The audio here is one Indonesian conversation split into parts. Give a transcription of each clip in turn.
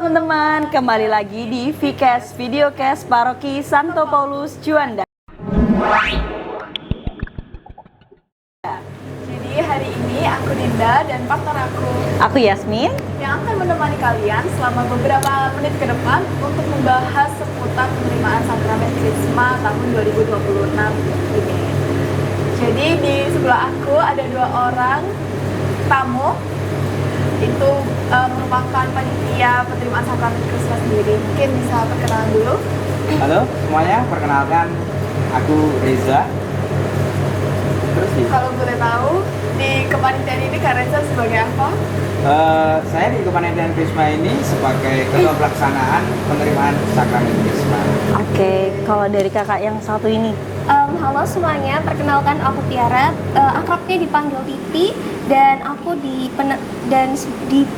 teman-teman, kembali lagi di Vcast Videocast Paroki Santo Paulus Juanda. Jadi hari ini aku Dinda dan partner Aku Yasmin. yang akan menemani kalian selama beberapa menit ke depan untuk membahas seputar penerimaan sakramen Krisma tahun 2026 ini. Jadi di sebelah aku ada dua orang tamu. Itu merupakan panitia penerimaan sakramen Krisma sendiri. Mungkin bisa perkenalan dulu. Halo semuanya, perkenalkan aku Reza. Terus nih, Kalau boleh tahu, di kepanitiaan ini Kak Reza sebagai apa? saya di Kepanitiaan Krisma ini sebagai ketua pelaksanaan penerimaan sakramen Krisma. Oke, kalau dari kakak yang satu ini, Halo semuanya, perkenalkan aku Tiara, akrabnya dipanggil Titi, dan aku di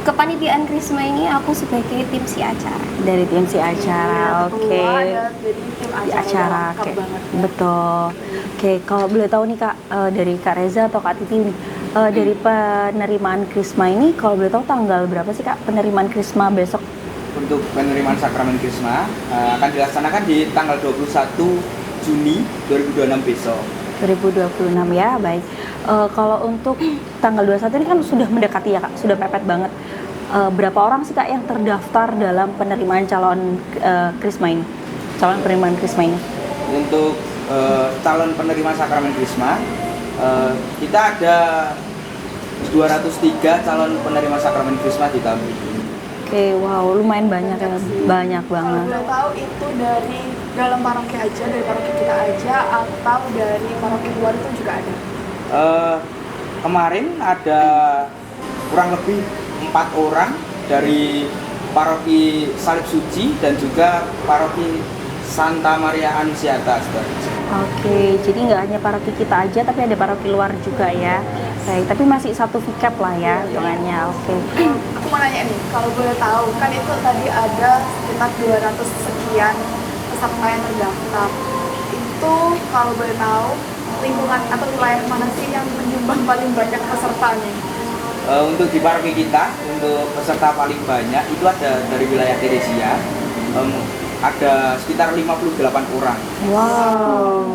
kepanitiaan Krisma ini aku sebagai tim si acara. dari tim si acara. Oke, Ada dari tim di acara. lengkap Oke, banget. betul. Oke, kalau boleh tahu nih kak, dari Kak Reza atau Kak Titi nih, dari penerimaan Krisma ini, kalau boleh tahu tanggal berapa sih kak penerimaan Krisma besok? Untuk penerimaan sakramen Krisma akan dilaksanakan di tanggal 21 Juni 2026 besok. 2026 ya, baik. Kalau untuk tanggal 21 ini kan sudah mendekati ya kak, sudah mepet banget. Berapa orang sih kak yang terdaftar dalam penerimaan calon Krisma ini? Calon penerimaan Krisma ini? Untuk calon penerima sakramen Krisma, kita ada 203 calon penerima sakramen Krisma di tahun ini. Oke, wow, lumayan banyak ya, banyak Kalau banget. boleh tahu itu dari dalam paroki aja, dari paroki kita aja, atau dari paroki luar itu juga ada? Kemarin ada kurang lebih 4 orang dari paroki Salib Suci dan juga paroki Santa Maria Annunziata. Oke, jadi nggak hanya paroki kita aja, tapi ada paroki luar juga ya. Baik, tapi masih satu VCAP lah ya hitungannya. Oke. Aku mau nanya nih, kalau boleh tahu, kan itu tadi ada sekitar 200 sekian peserta yang terdaftar. Itu kalau boleh tahu, lingkungan atau wilayah mana sih yang menyumbang paling banyak pesertanya? Untuk di paroki kita, untuk peserta paling banyak itu ada dari wilayah Teresia, ada sekitar 58 orang. Wow,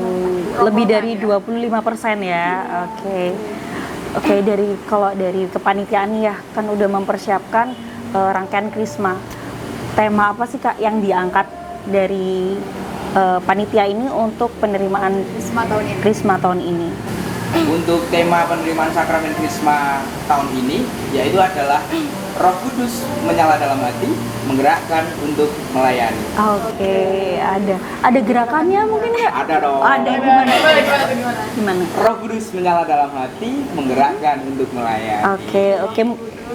lebih dari 25% ya. Oke. Oke, kalau dari kepanitiaan nih ya, kan udah mempersiapkan rangkaian Krisma. Tema apa sih Kak yang diangkat dari panitia ini untuk penerimaan Krisma tahun ini. Krisma tahun ini? Untuk tema penerimaan sakramen Krisma tahun ini yaitu adalah Roh Kudus menyala dalam hati, menggerakkan untuk melayani. Oke, ada gerakannya mungkin nggak? Ada dong. Ada gimana? Gimana? Gimana? Roh Kudus menyala dalam hati, menggerakkan untuk melayani. Oke.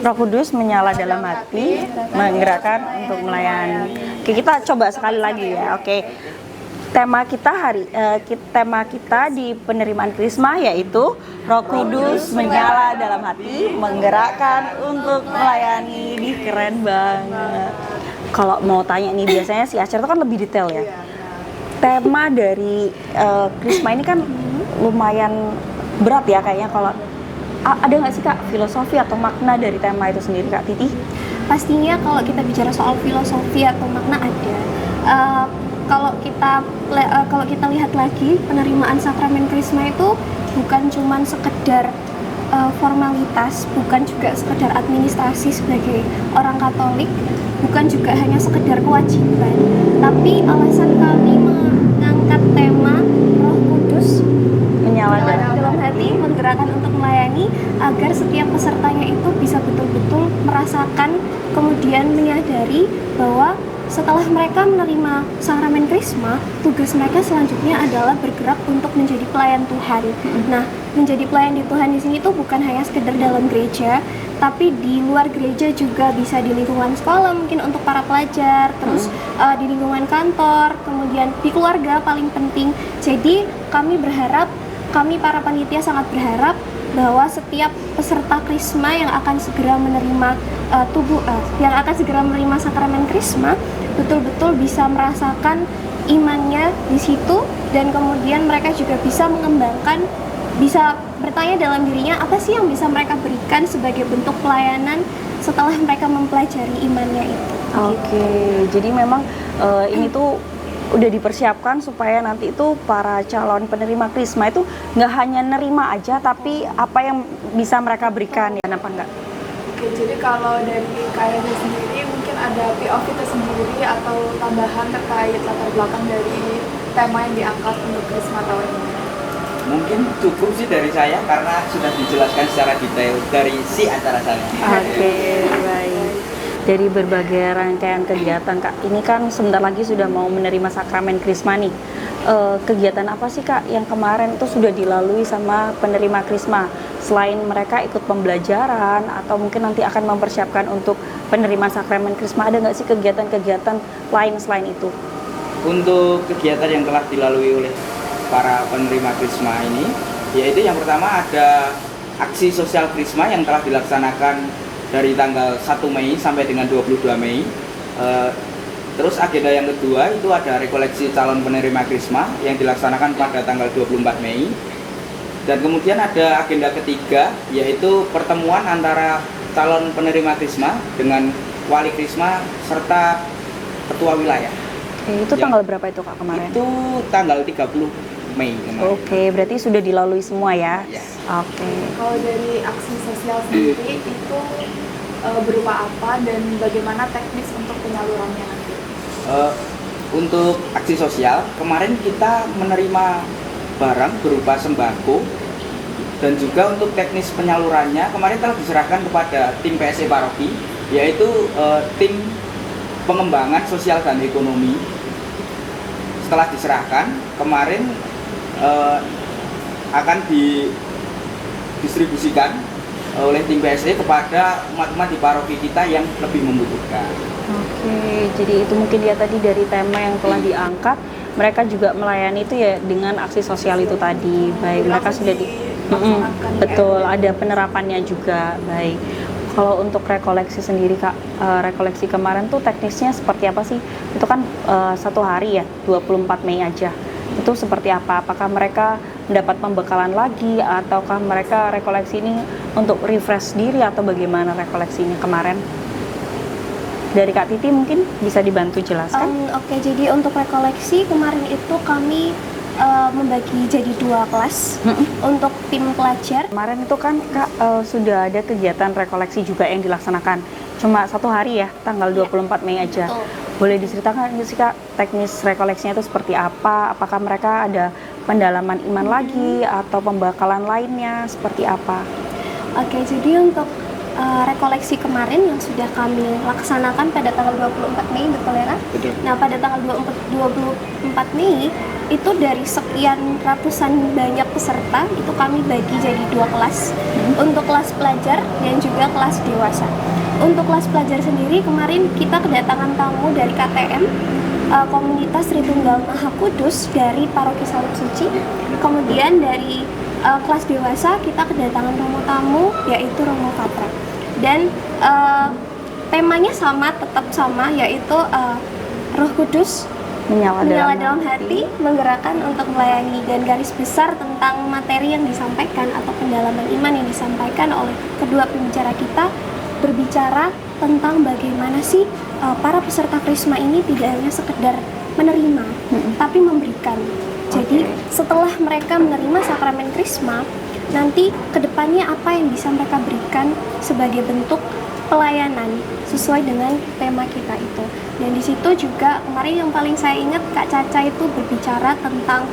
Roh Kudus menyala dalam hati, menggerakkan untuk melayani. Oke, kita coba sekali lagi ya. Oke. Tema kita di penerimaan Krisma yaitu Roh Kudus menyala dalam hati, menggerakkan untuk melayani. Ini keren banget. Kalau mau tanya nih, biasanya si acara itu kan lebih detail ya. Tema dari Krisma ini kan lumayan berat ya kayaknya. Kalau ada nggak sih Kak filosofi atau makna dari tema itu sendiri Kak Titi? Pastinya kalau kita bicara soal filosofi atau makna ada. Kalau kita lihat lagi, penerimaan sakramen Krisma itu bukan cuma sekedar formalitas, bukan juga sekedar administrasi sebagai orang Katolik, bukan juga hanya sekedar kewajiban, tapi alasan kami mengangkat tema Roh Kudus Menyala dalam hati, menggerakkan untuk melayani, agar setiap pesertanya itu bisa betul-betul merasakan, kemudian menyadari bahwa setelah mereka menerima sakramen Krisma, tugas mereka selanjutnya adalah bergerak untuk menjadi pelayan Tuhan. Nah, menjadi pelayan di Tuhan di sini tuh bukan hanya sekedar dalam gereja, tapi di luar gereja juga, bisa di lingkungan sekolah mungkin untuk para pelajar, terus di lingkungan kantor, kemudian di keluarga paling penting. Jadi kami para panitia sangat berharap bahwa setiap peserta Krisma yang akan segera menerima sakramen Krisma betul-betul bisa merasakan imannya di situ, dan kemudian mereka juga bisa mengembangkan, bisa bertanya dalam dirinya apa sih yang bisa mereka berikan sebagai bentuk pelayanan setelah mereka mempelajari imannya itu. Oke, jadi memang ini tuh udah dipersiapkan supaya nanti itu para calon penerima krisma itu nggak hanya nerima aja, tapi apa yang bisa mereka berikan ya, apa enggak? Oke, jadi kalau dari KMD sendiri mungkin ada POV tersendiri atau tambahan terkait latar belakang dari tema yang diangkat untuk Krisma tahun ini? Mungkin cukup sih dari saya karena sudah dijelaskan secara detail dari si acara saya. Oke, baik. Dari berbagai rangkaian kegiatan Kak, ini kan sebentar lagi sudah mau menerima sakramen Krisma nih. Kegiatan apa sih Kak yang kemarin itu sudah dilalui sama penerima Krisma? Selain mereka ikut pembelajaran atau mungkin nanti akan mempersiapkan untuk penerimaan sakramen Krisma, ada nggak sih kegiatan-kegiatan lain selain itu? Untuk kegiatan yang telah dilalui oleh para penerima Krisma ini, yaitu yang pertama ada aksi sosial Krisma yang telah dilaksanakan dari tanggal 1 Mei sampai dengan 22 Mei. Terus agenda yang kedua itu ada rekoleksi calon penerima Krisma yang dilaksanakan pada tanggal 24 Mei. Dan kemudian ada agenda ketiga yaitu pertemuan antara calon penerima Krisma dengan wali Krisma serta ketua wilayah. Oke, itu tanggal berapa itu Kak kemarin? Itu tanggal 30 Mei kemarin. Oke, berarti sudah dilalui semua ya? Ya. Oke. Kalau dari aksi sosial sendiri itu berupa apa dan bagaimana teknis untuk penyalurannya nanti? Untuk aksi sosial, kemarin kita menerima barang berupa sembako dan juga untuk teknis penyalurannya kemarin telah diserahkan kepada tim PSE Paroki, yaitu tim pengembangan sosial dan ekonomi. Setelah diserahkan, kemarin akan didistribusikan oleh tim PSE kepada umat-umat di paroki kita yang lebih membutuhkan. Oke, jadi itu mungkin dia tadi dari tema yang telah diangkat, mereka juga melayani itu ya dengan aksi sosial itu tadi. Baik, mereka sudah betul, ada penerapannya juga. Baik. Kalau untuk rekoleksi sendiri Kak, rekoleksi kemarin tuh teknisnya seperti apa sih? Itu kan 1 hari ya, 24 Mei aja. Itu seperti apa? Apakah mereka mendapat pembekalan lagi ataukah mereka rekoleksi ini untuk refresh diri atau bagaimana rekoleksinya kemarin? Dari Kak Titi mungkin bisa dibantu jelaskan? Oke, jadi untuk rekoleksi kemarin itu kami membagi jadi 2 kelas untuk tim pelajar. Kemarin itu kan Kak sudah ada kegiatan rekoleksi juga yang dilaksanakan. Cuma 1 hari ya, tanggal 24 Mei aja. Betul. Boleh diceritakan nggak sih Kak teknis rekoleksinya itu seperti apa? Apakah mereka ada pendalaman iman lagi atau pembekalan lainnya seperti apa? Oke, jadi untuk rekoleksi kemarin yang sudah kami laksanakan pada tanggal 24 Mei, betul ya Kak? Betul. Nah, pada tanggal 24 Mei itu dari sekian ratusan banyak peserta itu kami bagi jadi 2 kelas untuk kelas pelajar dan juga kelas dewasa. Untuk kelas pelajar sendiri kemarin kita kedatangan tamu dari KTM, komunitas Tritunggal Maha Kudus dari Paroki Salib Suci. Kemudian dari kelas dewasa kita kedatangan tamu yaitu Romo Patra. Dan temanya tetap sama yaitu Roh Kudus menyala dalam hati, menggerakkan untuk melayani, dan garis besar tentang materi yang disampaikan atau pendalaman iman yang disampaikan oleh kedua pembicara kita berbicara tentang bagaimana sih para peserta Krisma ini tidak hanya sekedar menerima, tapi memberikan. Jadi setelah mereka menerima sakramen Krisma, nanti kedepannya apa yang bisa mereka berikan sebagai bentuk pelayanan sesuai dengan tema kita itu. Dan di situ juga kemarin yang paling saya ingat Kak Caca itu berbicara tentang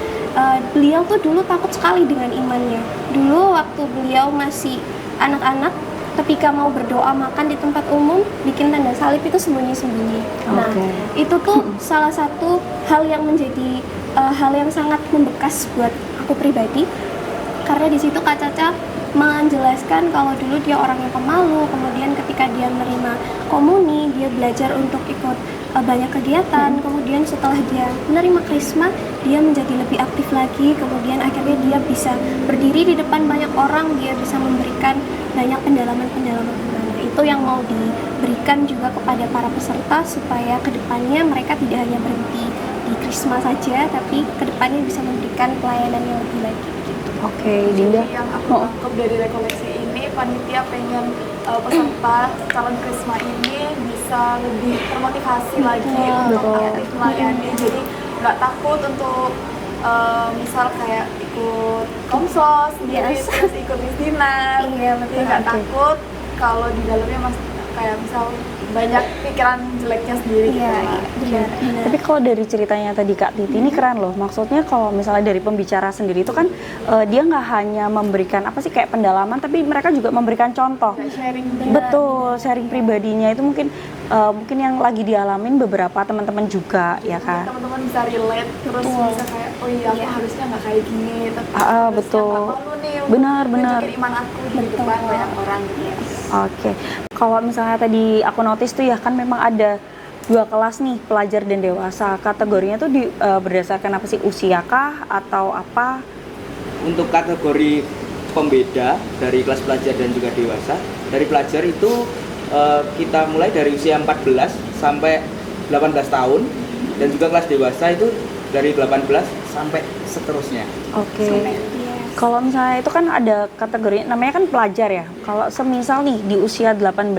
beliau tuh dulu takut sekali dengan imannya. Dulu waktu beliau masih anak-anak, ketika mau berdoa makan di tempat umum, bikin tanda salib itu sembunyi-sembunyi. Nah, itu tuh salah satu hal yang menjadi hal yang sangat membekas buat aku pribadi. Karena di situ Kak Caca menjelaskan kalau dulu dia orang yang pemalu, kemudian ketika dia menerima komuni, dia belajar untuk ikut banyak kegiatan, kemudian setelah dia menerima Krisma, dia menjadi lebih aktif lagi, kemudian akhirnya dia bisa berdiri di depan banyak orang, dia bisa memberikan banyak pendalaman-pendalaman iman. Itu yang mau diberikan juga kepada para peserta supaya kedepannya mereka tidak hanya berhenti di Krisma saja, tapi kedepannya bisa memberikan pelayanan yang lebih lagi. Oke, Dinda. Jadi yang aku tangkap dari rekoleksi ini, panitia pengen peserta calon Krisma ini bisa lebih termotivasi lagi untuk betul. aktif melayani. Jadi nggak takut untuk misal kayak ikut komsos sendiri, Yes. terus ikut misinar. Iya, betul. Jadi nggak Oke. takut kalau di dalamnya kayak misal banyak pikiran jeleknya sendiri gitu Iya, lah. iya, benar. Tapi kalau dari ceritanya tadi Kak Titi ini keren loh. Maksudnya kalau misalnya dari pembicara sendiri itu kan dia nggak hanya memberikan apa sih kayak pendalaman, tapi mereka juga memberikan contoh. Kayak sharing Betul, sharing pribadinya itu mungkin yang lagi dialamin beberapa teman-teman juga ya kan. teman-teman bisa relate, terus bisa kayak oh iya aku harusnya nggak kayak gini, tapi harusnya betul. nggak malu nih untuk Benar, benar. nunjukin iman aku di depan banyak orang gitu. Oke, kalau misalnya tadi aku notice tuh ya kan memang ada 2 kelas nih, pelajar dan dewasa. Kategorinya tuh berdasarkan apa sih, usia kah atau apa? Untuk kategori pembeda dari kelas pelajar dan juga dewasa, dari pelajar itu kita mulai dari usia 14 sampai 18 tahun, dan juga kelas dewasa itu dari 18 sampai seterusnya. Oke. Kalau misalnya itu kan ada kategori namanya kan pelajar ya. Kalau semisal nih di usia 18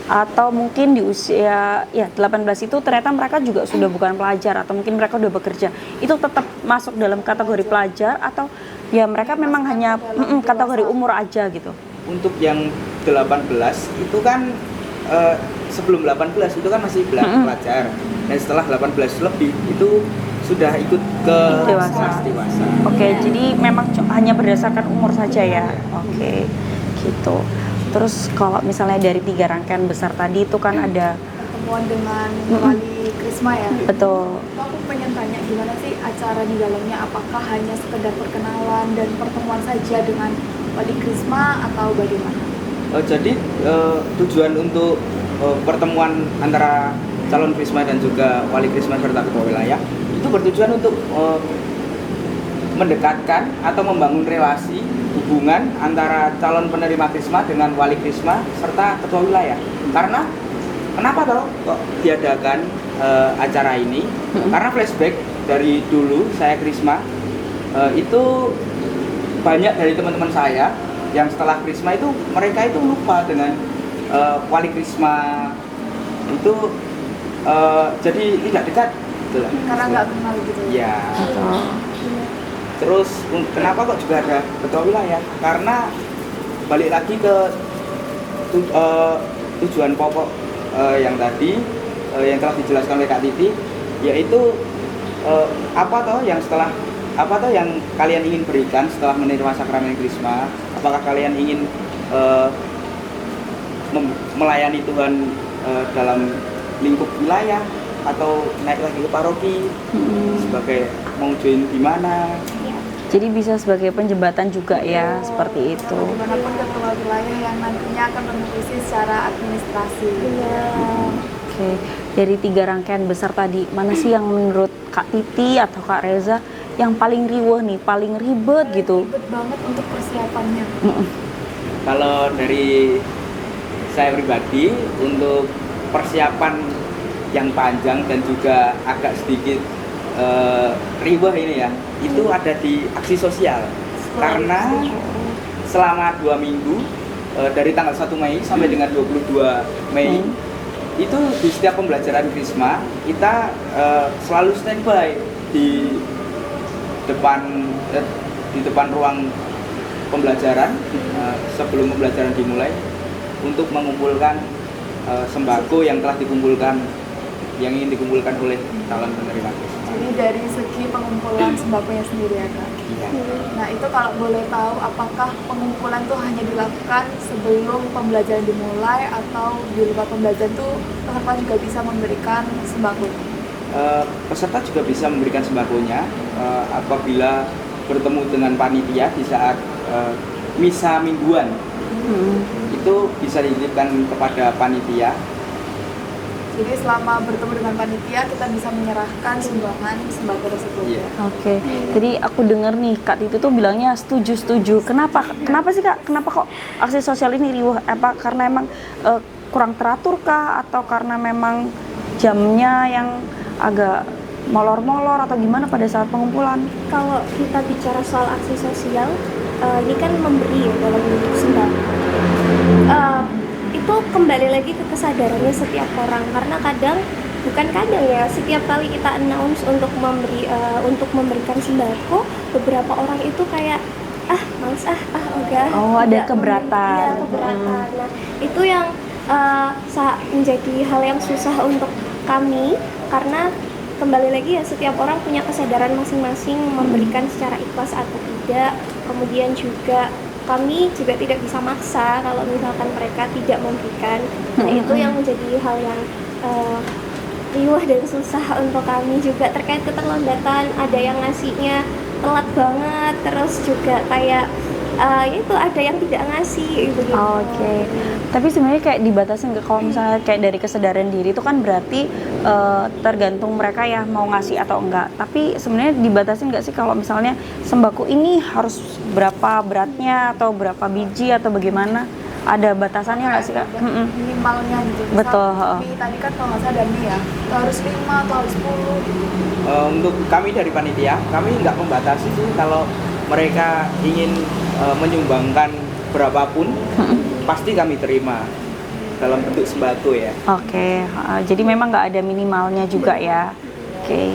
atau mungkin di usia 18 itu ternyata mereka juga sudah bukan pelajar atau mungkin mereka udah bekerja. Itu tetap masuk dalam kategori pelajar atau ya mereka memang hanya kategori umur aja gitu. Untuk yang 18 itu kan sebelum 18 itu kan masih pelajar, dan setelah 18 lebih itu sudah ikut ke Dewasa. kelas dewasa. Oke, jadi memang hanya berdasarkan umur saja ya. Oke, gitu. Terus kalau misalnya dari 3 rangkaian besar tadi itu kan ada Pertemuan dengan wali Krisma ya. betul. Aku pengen tanya gimana sih acara di dalamnya, apakah hanya sekedar perkenalan dan pertemuan saja dengan wali Krisma atau bagaimana? Jadi tujuan untuk pertemuan antara calon Krisma dan juga wali Krisma serta ketua wilayah itu bertujuan untuk mendekatkan atau membangun relasi hubungan antara calon penerima Krisma dengan wali Krisma serta ketua wilayah. Karena kenapa kok diadakan acara ini? Karena flashback dari dulu saya Krisma itu banyak dari teman-teman saya yang setelah Krisma itu mereka itu lupa dengan wali Krisma itu, jadi tidak dekat gitu lah. Karena nggak kenal gitu. Ya. Betul. Terus kenapa kok juga ada ketua wilayah? Karena balik lagi ke tujuan pokok yang tadi yang telah dijelaskan oleh Kak Titi, yaitu apa yang kalian ingin berikan setelah menerima sakramen Krisma? Apakah kalian ingin melayani Tuhan dalam lingkup wilayah atau naik lagi ke paroki sebagai mau join di mana? Jadi bisa sebagai penjembatan juga ya, seperti itu. Dimanapun ketua wilayah yang nantinya akan mengurusi secara administrasi. Oke, dari 3 rangkaian besar tadi, mana sih yang menurut Kak Titi atau Kak Reza yang paling riweh nih, paling ribet gitu? Ribet banget untuk persiapannya. Kalau dari saya pribadi, untuk persiapan yang panjang dan juga agak sedikit riweh ini ya, itu ada di aksi sosial. Karena selama 2 minggu dari tanggal 1 Mei sampai dengan 22 Mei itu di setiap pembelajaran Krisma kita selalu standby di depan ruang pembelajaran sebelum pembelajaran dimulai untuk mengumpulkan sembako yang telah yang ingin dikumpulkan oleh calon penerima Krisma. Jadi dari segi pengumpulan sembakonya sendiri ya Kak. Iya. Nah itu kalau boleh tahu, apakah pengumpulan tuh hanya dilakukan sebelum pembelajaran dimulai atau di luar pembelajaran tuh peserta juga bisa memberikan sembako? Peserta juga bisa memberikan sembakonya apabila bertemu dengan panitia di saat misa mingguan. Itu bisa dititipkan kepada panitia. Jadi selama bertemu dengan panitia kita bisa menyerahkan sumbangan sembako tersebut. Iya. Oke, jadi aku dengar nih Kak Titi tuh bilangnya setuju. Kenapa sih Kak? Kenapa kok aksi sosial ini riuh? Apa karena emang kurang teratur kah? Atau karena memang jamnya yang agak molor-molor atau gimana pada saat pengumpulan? Kalau kita bicara soal aksi sosial, ini kan memberi ya dalam bentuk sembako. itu kembali lagi ke kesadarannya setiap orang, karena bukan kadang ya, setiap kali kita announce untuk memberikan sembako, beberapa orang itu kayak males enggak. Oh, ada Enggak, keberatan. iya, keberatan. Nah, itu yang menjadi hal yang susah untuk kami, karena kembali lagi ya, setiap orang punya kesadaran masing-masing memberikan secara ikhlas atau tidak. Kemudian juga kami juga tidak bisa maksa kalau misalkan mereka tidak memberikan. Nah, itu yang menjadi hal yang riuh dan susah untuk kami juga, terkait keterlambatan. Ada yang ngasihnya telat banget, terus juga kayak itu ada yang tidak ngasih gitu. Oke. Tapi sebenarnya kayak dibatasin nggak, kalau misalnya kayak dari kesadaran diri itu kan berarti tergantung mereka ya mau ngasih atau enggak. Tapi sebenarnya dibatasin nggak sih kalau misalnya sembako ini harus berapa beratnya atau berapa biji atau bagaimana? Ada batasannya nggak sih, Kak? Minimalnya gitu. Misal Betul, mie tadi kan kalau nggak salah ada mie ya, itu harus 5 atau harus 10 gitu. Untuk kami dari panitia, kami nggak membatasi sih. Kalau mereka ingin menyumbangkan berapapun, pasti kami terima dalam bentuk sembako ya. Oke, jadi memang nggak ada minimalnya juga ya. Oke,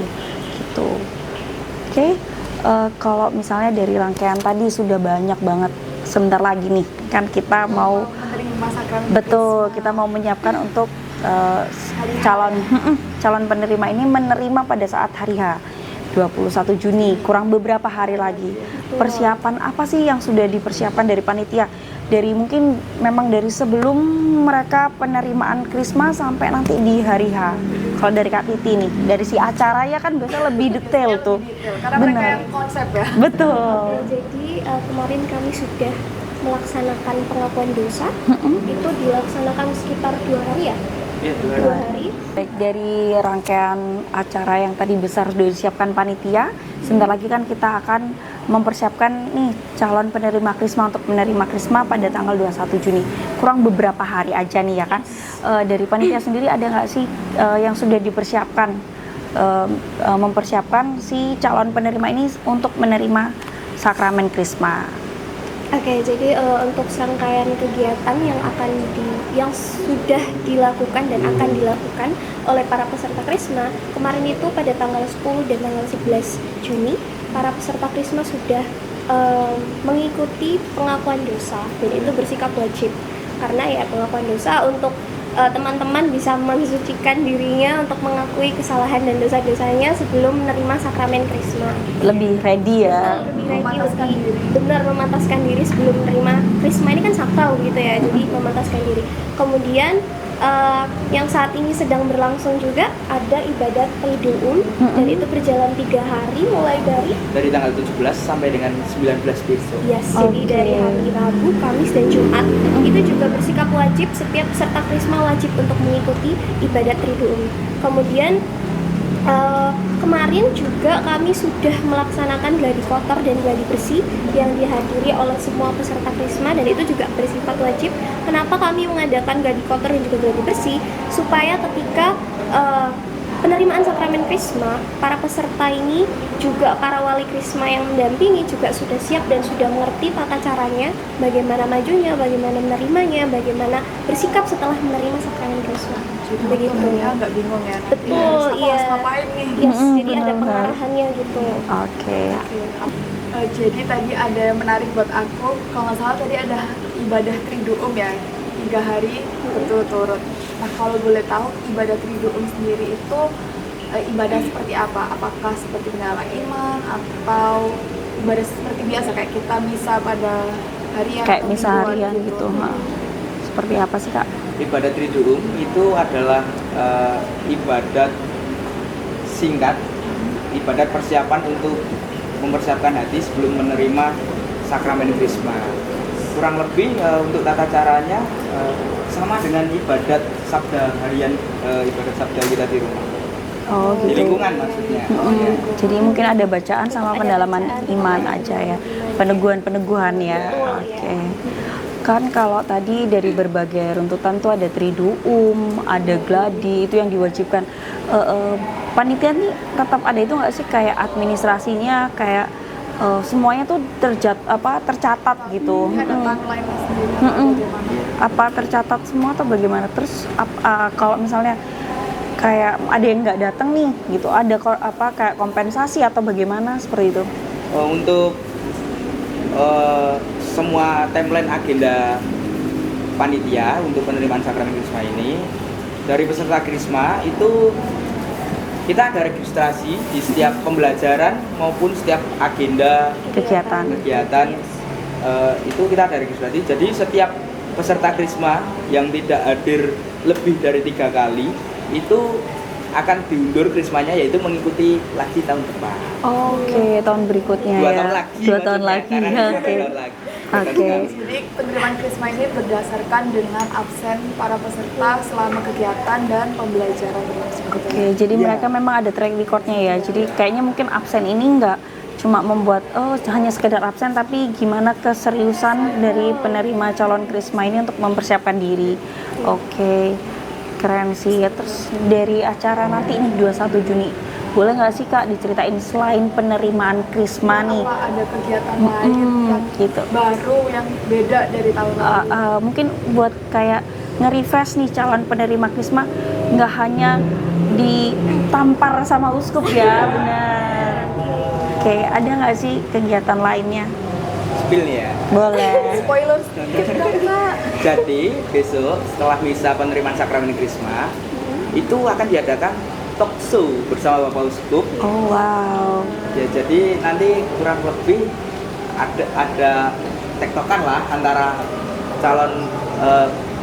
gitu. Oke, kalau misalnya dari rangkaian tadi sudah banyak banget, sebentar lagi nih kan kita mau Menerima sakramen betul, Krisma. kita mau menyiapkan untuk calon penerima ini menerima pada saat hari H 21 Juni, kurang beberapa hari lagi. Persiapan apa sih yang sudah dipersiapkan dari panitia? Dari mungkin memang dari sebelum mereka penerimaan Krisma sampai nanti di hari H. Kalau dari Kak Titi nih, dari si acara ya kan biasanya lebih detail tuh. Karena mereka yang konsep ya. Betul. Jadi kemarin kami sudah melaksanakan pengakuan dosa. Itu dilaksanakan sekitar 2 hari ya. Iya, 2 hari. Baik, dari rangkaian acara yang tadi besar sudah disiapkan panitia, sebentar lagi kan kita akan mempersiapkan nih calon penerima Krisma untuk menerima Krisma pada tanggal 21 Juni. Kurang beberapa hari aja nih ya kan. Dari panitia sendiri ada nggak sih yang sudah dipersiapkan, mempersiapkan si calon penerima ini untuk menerima sakramen Krisma? Oke, jadi untuk serangkaian kegiatan yang sudah dilakukan dan akan dilakukan oleh para peserta Krisma, kemarin itu pada tanggal 10 dan tanggal 11 Juni, para peserta Krisma sudah mengikuti pengakuan dosa, dan itu bersikap wajib. Karena ya pengakuan dosa untuk teman-teman bisa mensucikan dirinya untuk mengakui kesalahan dan dosa-dosanya sebelum menerima sakramen Krisma. Lebih ready ya. Memantaskan diri. Benar, memantaskan diri sebelum menerima Krisma. Ini kan sakral gitu ya, jadi memantaskan diri. Kemudian yang saat ini sedang berlangsung juga ada ibadat Triduum, dan itu berjalan 3 hari mulai dari Tanggal 17 sampai dengan 19 besok. jadi dari hari Rabu, Kamis, dan Jumat. Itu juga bersikap wajib, setiap peserta Krisma wajib untuk mengikuti ibadat Triduum. Kemudian kemarin juga kami sudah melaksanakan gladi kotor dan gladi bersih yang dihadiri oleh semua peserta Krisma, dan itu juga bersifat wajib. Kenapa kami mengadakan gladi kotor dan juga gladi bersih? Supaya ketika penerimaan sakramen Krisma, para peserta ini juga para wali Krisma yang mendampingi juga sudah siap dan sudah mengerti tata caranya, bagaimana majunya, bagaimana menerimanya, bagaimana bersikap setelah menerima sakramen Krisma. Begitu. Ya, nggak bingung ya. Betul, Aku iya. harus ngapain nih? Yes, jadi ada benar. pengarahannya gitu. Oke. Jadi tadi ada yang menarik buat aku, kalau nggak salah tadi ada ibadah Triduum ya, 3 hari berturut-turut. Nah, kalau boleh tahu ibadah Triduum sendiri itu ibadah seperti apa? Apakah seperti penyala iman atau ibadah seperti biasa kayak kita misa pada harian? Kayak atau misa mingguan harian gitu. Seperti apa sih, Kak? Ibadat Triduum itu adalah ibadat singkat, ibadat persiapan untuk mempersiapkan hati sebelum menerima sakramen Krisma. Kurang lebih untuk tata caranya sama dengan ibadat sabda harian, ibadat sabda kita di rumah. Oh, Di gitu. lingkungan maksudnya. Jadi mungkin ada bacaan sama Ada pendalaman bacaan, iman aja ya, peneguhan-peneguhan ya. Oke. Kan kalau tadi dari berbagai runtutan tuh ada Triduum, ada gladi, itu yang diwajibkan. Panitia nih tetap ada itu nggak sih kayak administrasinya, kayak semuanya tuh tercatat gitu. Ada timeline-nya sendiri Mm-mm. bagaimana? Apa tercatat semua atau bagaimana? Terus kalau misalnya kayak ada yang nggak datang nih gitu, ada kayak kompensasi atau bagaimana seperti itu? Untuk semua timeline agenda panitia untuk penerimaan sakramen Krisma ini, dari peserta Krisma itu kita ada registrasi di setiap pembelajaran maupun setiap agenda Kegiatan. itu kita ada registrasi. Jadi setiap peserta Krisma yang tidak hadir lebih dari 3 kali itu akan diundur Krismanya, yaitu mengikuti lagi tahun depan. Oke, tahun berikutnya 2 ya. tahun lagi. 2 tahun maksudnya, lagi. karena Oke. 2 tahun lagi. Oke. Jadi penerimaan Krisma ini berdasarkan dengan absen para peserta selama kegiatan dan pembelajaran berlangsung. Oke, jadi Iya. mereka memang ada track recordnya ya. Jadi kayaknya mungkin absen ini nggak cuma membuat hanya sekedar absen, tapi gimana keseriusan dari penerima calon Krisma ini untuk mempersiapkan diri. Oke, keren sih ya. Terus dari acara nanti nih 21 Juni, boleh nggak sih Kak diceritain selain penerimaan Krisma nih? Apa ada kegiatan lain yang gitu. baru yang beda dari tahun lalu? Mungkin buat kayak nge-refresh nih calon penerima Krisma, nggak hanya ditampar sama uskup ya, benar. Oke, ada nggak sih kegiatan lainnya? Spill nih ya. Boleh. Spoiler sedikit dong Kak. Jadi besok setelah misa penerimaan sakramen Krisma itu akan diadakan talk show bersama Bapak Uskup. Oh wow. Ya, jadi nanti kurang lebih ada tektokan lah antara calon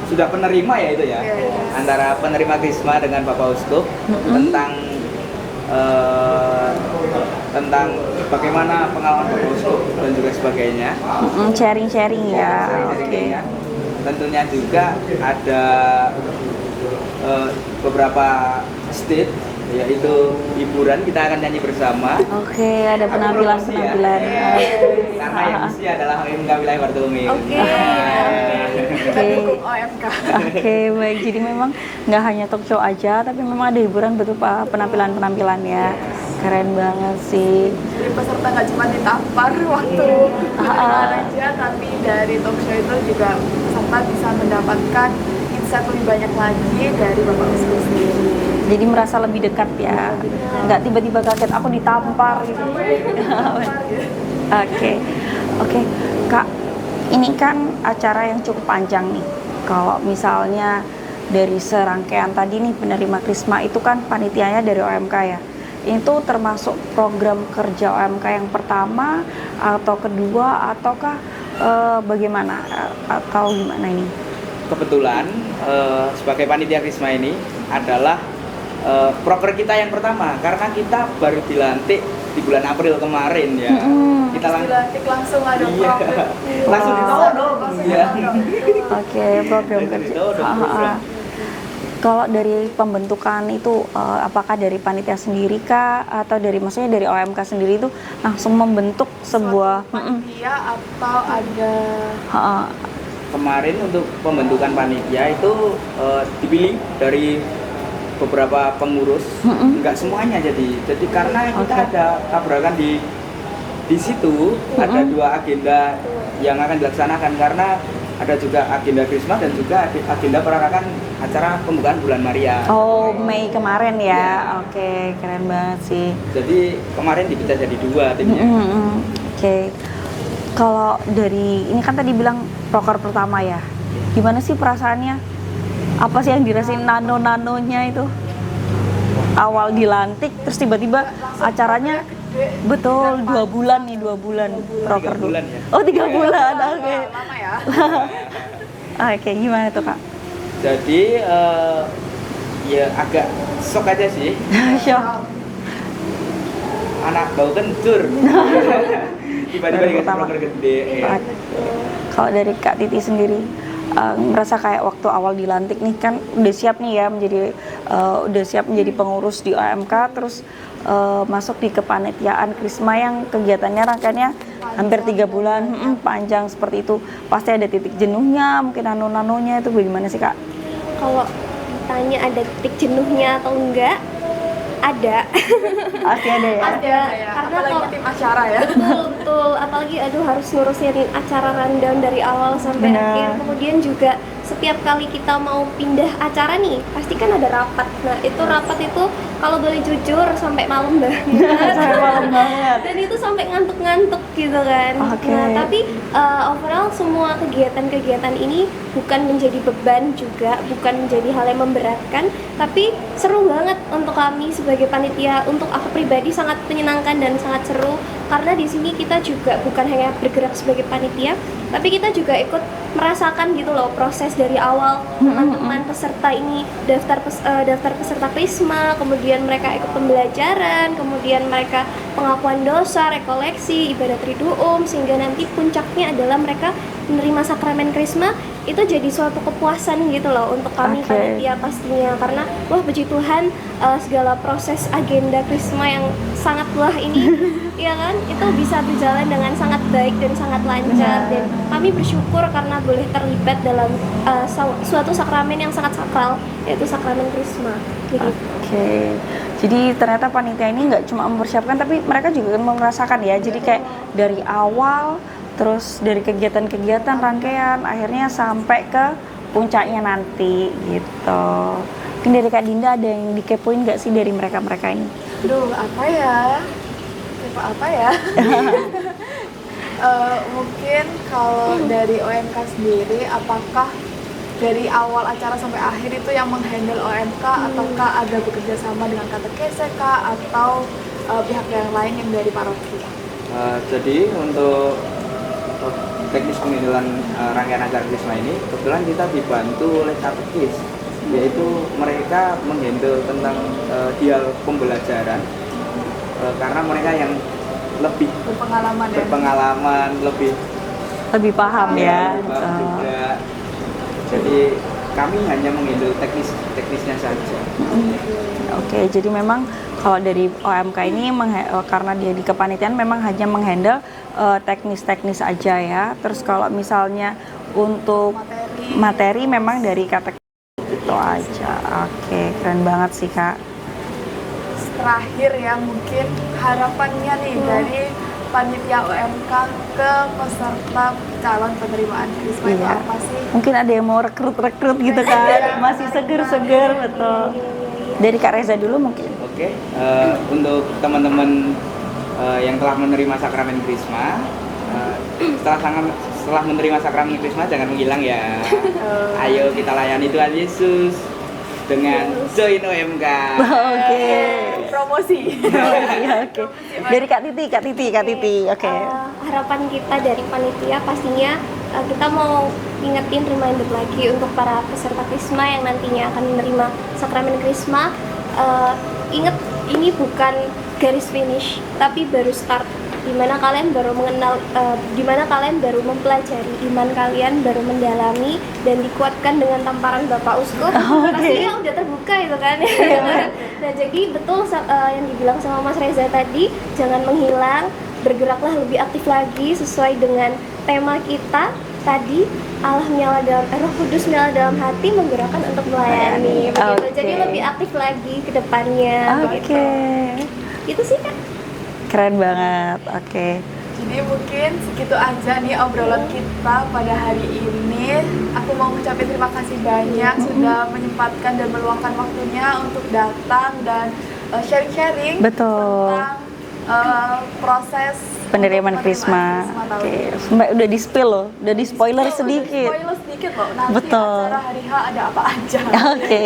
sudah penerima ya itu ya, Yes. antara penerima Krisma dengan Bapak Uskup tentang bagaimana pengalaman Bapak Uskup dan juga sebagainya. Sharing-sharing ya. Oke. Tentunya juga ada beberapa stage, yaitu hiburan, kita akan nyanyi bersama. Oke, ada penampilan-penampilan. Karena yang MC adalah OMK Wilayah Bartolomeu. Oke. Kita dukung OMK. Oke, baik. Jadi memang nggak hanya talk show aja, tapi memang ada hiburan berupa penampilan-penampilan ya. Keren banget sih. Jadi peserta nggak cuma ditampar waktu penerimaan aja, tapi dari talk show itu juga peserta bisa mendapatkan insight lebih banyak lagi dari Bapak Uskup sendiri. Jadi merasa lebih dekat ya. Nggak tiba-tiba kaget aku ditampar gitu. Oke, Kak. Ini kan acara yang cukup panjang nih. Kalau misalnya dari serangkaian tadi nih penerima Krisma itu kan panitianya dari OMK ya. Itu termasuk program kerja OMK yang pertama atau kedua ataukah bagaimana atau gimana ini? Kebetulan sebagai panitia Krisma ini adalah proker kita yang pertama, karena kita baru dilantik di bulan April kemarin ya. Kita Dilantik langsung ada Iya. program. Langsung ditodong. Iya. Oke, program kerja. Kalau dari pembentukan itu apakah dari panitia sendiri kah atau dari maksudnya dari OMK sendiri itu langsung membentuk sebuah panitia atau ada Kemarin untuk pembentukan panitia itu dipilih dari beberapa pengurus, nggak semuanya jadi karena kita ada tabrakan di situ, ada 2 agenda yang akan dilaksanakan, karena ada juga agenda Krisma dan juga agenda perarakan acara pembukaan bulan Maria. Oh, Mei kemarin ya. Oke, keren banget sih. Jadi kemarin dipecah jadi 2 timnya. Oke. Kalau dari ini kan tadi bilang proker pertama ya. Gimana sih perasaannya? Apa sih yang dirasain nano-nanonya itu? Awal dilantik terus tiba-tiba acaranya betul 2 bulan nih, 2 bulan proker 3 bulan ya. Oh, 3 bulan. Oke. lama ya. Oke, gimana tuh, Kak? Jadi ya agak shock aja sih, Syok. anak bau kencur. Tiba-tiba dikasih Pertama. proker gede. Ya. Kalau dari Kak Titi sendiri merasa kayak waktu awal dilantik nih kan udah siap nih ya menjadi pengurus di OMK, terus masuk di kepanitiaan Krisma yang kegiatannya rangkaiannya hampir 3 bulan, panjang seperti itu. Pasti ada titik jenuhnya, mungkin nano-nanonya itu bagaimana sih Kak? Kalau ditanya ada titik jenuhnya atau enggak, ada. Pasti ada ya. Ada, Ya, karena apalagi kalau tim acara ya. betul, apalagi aduh harus ngurusin acara rundown dari awal sampai Benar. akhir. Kemudian juga setiap kali kita mau pindah acara nih, pasti kan ada rapat. Nah, itu rapat itu kalau boleh jujur sampai malam banget. Sampai malam banget. Dan itu sampai ngantuk-ngantuk gitu kan. Oke. Nah, tapi overall semua kegiatan-kegiatan ini bukan menjadi beban juga, bukan menjadi hal yang memberatkan, tapi seru banget untuk kami sebagai panitia. Untuk aku pribadi sangat menyenangkan dan sangat seru karena di sini kita juga bukan hanya bergerak sebagai panitia, tapi kita juga ikut merasakan gitu loh proses dari awal teman-teman peserta ini daftar peserta Krisma, kemudian mereka ikut pembelajaran, kemudian mereka pengakuan dosa, rekoleksi, ibadah triduum, sehingga nanti puncaknya adalah mereka menerima sakramen Krisma. Itu jadi suatu kepuasan gitu loh untuk kami Oke. panitia pastinya, karena wah puji Tuhan segala proses agenda Krisma yang sangat wah ini ya kan itu bisa berjalan dengan sangat baik dan sangat lancar. Benar. Dan kami bersyukur karena boleh terlibat dalam suatu sakramen yang sangat sakral, yaitu sakramen Krisma. Gitu. Oke, jadi ternyata panitia ini nggak cuma mempersiapkan, tapi mereka juga merasakan ya. Jadi kayak dari awal, terus dari kegiatan-kegiatan rangkaian, akhirnya sampai ke puncaknya nanti gitu. Mungkin dari Kak Dinda ada yang dikepoin nggak sih dari mereka-mereka ini? Aduh, apa ya? Tipe apa ya? Mungkin kalau dari OMK sendiri, apakah dari awal acara sampai akhir itu yang menghandle OMK ataukah ada bekerja sama dengan katekese kah atau pihak yang lain yang dari paroki? Jadi untuk teknis penghandulan rangkaian acara Krisma ini kebetulan kita dibantu oleh katekis, yaitu mereka menghandle tentang dialog pembelajaran karena mereka yang lebih Berpengalaman ya? Lebih paham ya. lebih paham juga. Jadi kami hanya menghandle teknisnya saja. Oke, jadi memang kalau dari OMK ini karena dia di kepanitiaan memang hanya menghandle teknis-teknis aja ya. Terus kalau misalnya untuk materi memang dari kategori itu aja. Oke, keren banget sih Kak. Terakhir ya, mungkin harapannya nih dari panitia OMK ke peserta calon penerimaan Krisma itu Iya. apa sih? Mungkin ada yang mau rekrut gitu kan. Masih seger-seger, betul. Dari Kak Reza dulu mungkin. Oke, untuk teman-teman yang telah menerima sakramen Krisma, setelah menerima sakramen Krisma jangan menghilang ya. Ayo kita layani Tuhan Yesus dengan join OMK. Oke. Promosi. Iya, oke. Dari Kak Titi. Oke. Harapan kita dari panitia pastinya kita mau ingetin reminder lagi untuk para peserta Krisma yang nantinya akan menerima sakramen Krisma. Ingat, ini bukan garis finish, tapi baru start. Dimana kalian baru mengenal, dimana kalian baru mempelajari iman kalian, baru mendalami dan dikuatkan dengan tamparan Bapak Uskup. Pastinya udah terbuka itu kan. Nah, jadi betul yang dibilang sama Mas Reza tadi, jangan menghilang, bergeraklah lebih aktif lagi sesuai dengan tema kita tadi. Allah menyala dalam Roh Kudus menyala dalam hati, menggerakkan untuk melayani. Begitu. Oke. Jadi lebih aktif lagi ke depannya. Oke. Begitu. Itu sih Kak. Keren banget. Oke. Jadi mungkin segitu aja nih obrolan kita pada hari ini. Aku mau mengucapkan terima kasih banyak sudah menyempatkan dan meluangkan waktunya untuk datang dan sharing-sharing Betul. tentang proses Penerimaan Krisma. tahun Oke. ini. Sampai udah di spill loh, udah di spoiler Udah sedikit. Spoiler sedikit loh. Nanti Betul. acara hari H ada apa aja. Oke.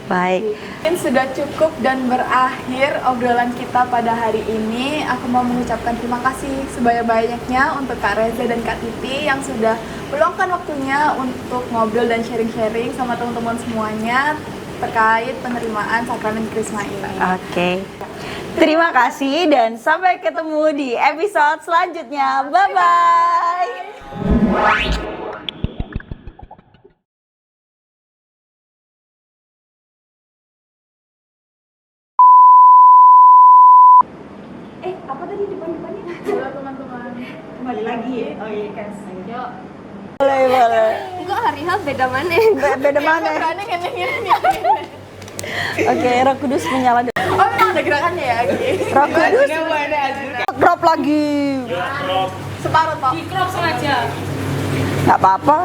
Baik. Mungkin sudah cukup dan berakhir obrolan kita pada hari ini. Aku mau mengucapkan terima kasih sebanyak-banyaknya untuk Kak Reza dan Kak Titi yang sudah meluangkan waktunya untuk ngobrol dan sharing-sharing sama teman-teman semuanya terkait penerimaan sakramen Krisma ini. Oke. Terima kasih dan sampai ketemu di episode selanjutnya. Bye bye. Apa tadi depan-depannya? Halo teman-teman. Kembali lagi. Oh iya kan. Boleh. Enggak, hari H beda mana? Beda mana? Berani kan yang ini. Oke, Roh Kudus menyala. Oh memang ada gerakannya ya Ki? Roh Kudus Ini apa ini Azul? drop lagi. Separuh toh. Nggak apa-apa.